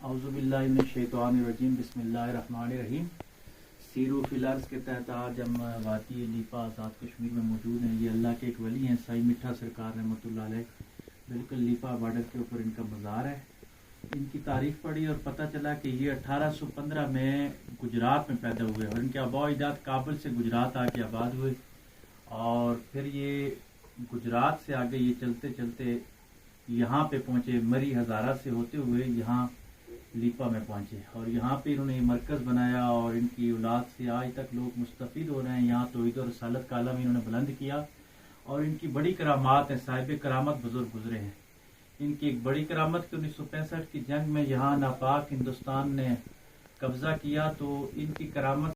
اعوذ باللہ من الشیطان الرجیم بسم اللہ الرحمن الرحیم۔ سیرو فی الارض کے تحت آج ہم وادی لیپا آزاد کشمیر میں موجود ہیں۔ یہ اللہ کے ایک ولی ہیں، سائی میٹھا سرکار رحمۃ اللہ علیہ۔ بالکل لیپا بارڈر کے اوپر ان کا مزار ہے۔ ان کی تاریخ پڑھی اور پتہ چلا کہ یہ 1815 میں گجرات میں پیدا ہوئے اور ان کے آباء و اجداد کابل سے گجرات آ کے آباد ہوئے، اور پھر یہ گجرات سے آگے یہ چلتے چلتے یہاں پہ پہنچے، مری ہزارہ سے ہوتے ہوئے یہاں لیپا میں پہنچے، اور یہاں پہ انہوں نے مرکز بنایا اور ان کی اولاد سے آج تک لوگ مستفید ہو رہے ہیں۔ یہاں توحید اور رسالت کا علم انہوں نے بلند کیا، اور ان کی بڑی کرامات ہیں، صاحب کرامت بزرگ گزرے ہیں۔ ان کی ایک بڑی کرامت کہ 1965 کی جنگ میں یہاں ناپاک ہندوستان نے قبضہ کیا، تو ان کی کرامت